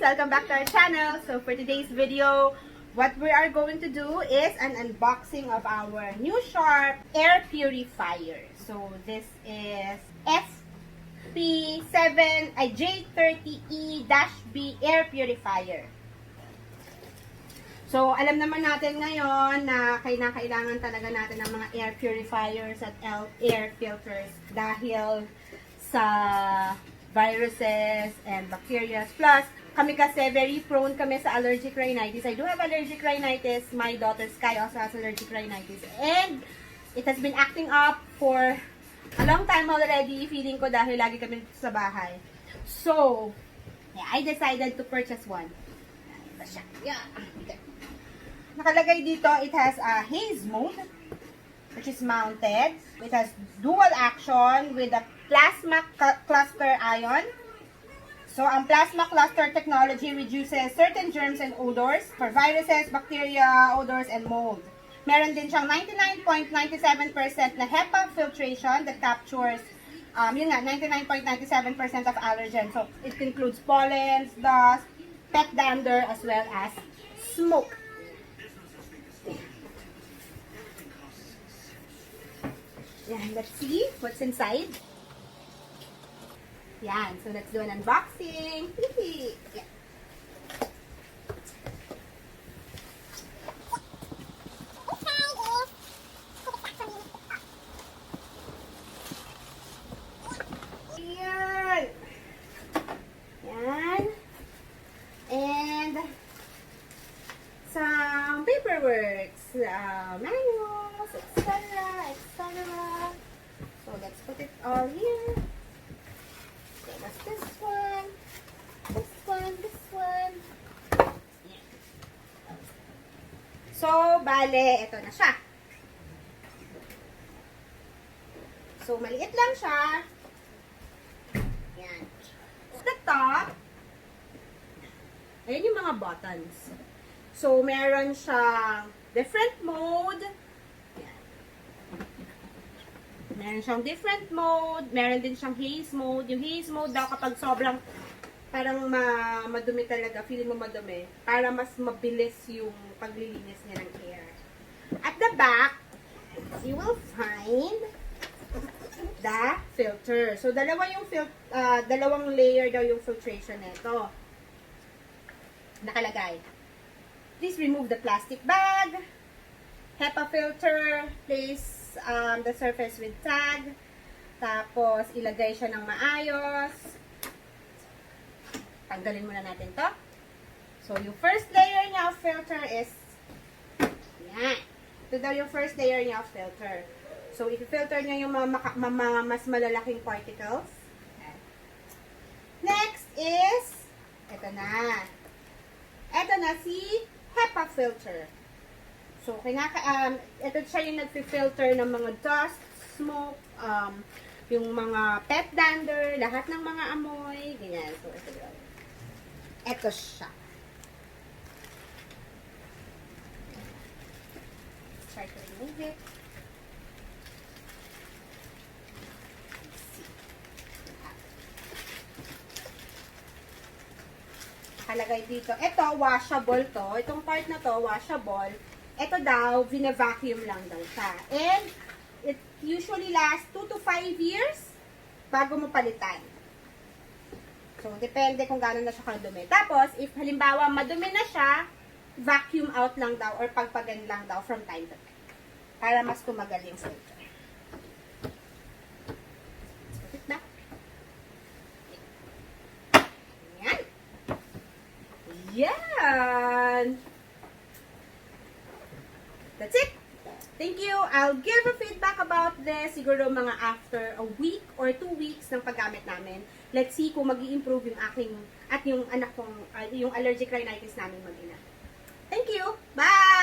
Welcome back to our channel. So for today's video, what we are going to do is an unboxing of our new Sharp Air Purifier. So this is J30E-B Air Purifier. So alam naman natin ngayon na kailangan talaga natin ng mga air purifiers at air filters dahil sa viruses and bacteria. Plus, kami kasi very prone kami sa allergic rhinitis. I do have allergic rhinitis. My daughter Sky also has allergic rhinitis. And it has been acting up for a long time already. Feeling ko dahil lagi kami sa bahay. So, yeah, I decided to purchase one. Ito siya. Yeah. Nakalagay dito, it has a haze mode, which is mounted. It has dual action with a plasma cluster ion. So, ang plasma cluster technology reduces certain germs and odors for viruses, bacteria, odors, and mold. Meron din siyang 99.97% na HEPA filtration that captures, yun nga, 99.97% of allergens. So, it includes pollens, dust, pet dander, as well as smoke. Yan, let's see what's inside. Yan, so let's do an unboxing. Yeah. Yan. Yan. And some paperwork, manuals, etc. So let's put it all here. So that's this one, this one, this one. Yeah. So, bale, ito na siya. So, maliit lang siya. Yan. The top, ayan yung mga buttons. So, meron siyang different mode. Meron siyang different mode. Meron din siyang haze mode. Yung haze mode daw kapag sobrang parang madumi talaga, feeling mo madumi, para mas mabilis yung paglilinis niya ng air. At the back, you will find the filter. So, dalawang layer daw yung filtration nito. Nakalagay. Please remove the plastic bag. HEPA filter. Place the surface with tag. Tapos, ilagay siya ng maayos. Tanggalin muna natin to. So, yung first layer niya of filter is yan. Ito daw yung first layer niya of filter. So, i-filter niya yung mga mas malalaking particles. Next is ito na. Ito na si HEPA filter. So, ito siya yung nag-filter ng mga dust, smoke, yung mga pet dander, lahat ng mga amoy, ganyan. So, ito siya. Let's try to remove it. Nakalagay dito. Ito, washable to. Itong part na to, washable. Ito daw, vina-vacuum lang daw siya. And, it usually lasts 2 to 5 years bago mo palitan. So, depende kung gano'n na siya kadumi. Tapos, if halimbawa madumi na siya, vacuum out lang daw or pagpagan lang daw from time to time. Para mas tumagal yung filter. Let's put it back. Yan. Yan. That's it. Thank you. I'll give a feedback about this siguro mga after a week or 2 weeks ng paggamit namin. Let's see kung mag-i-improve yung aking at yung anak kong yung allergic rhinitis namin mag-ina. Thank you. Bye!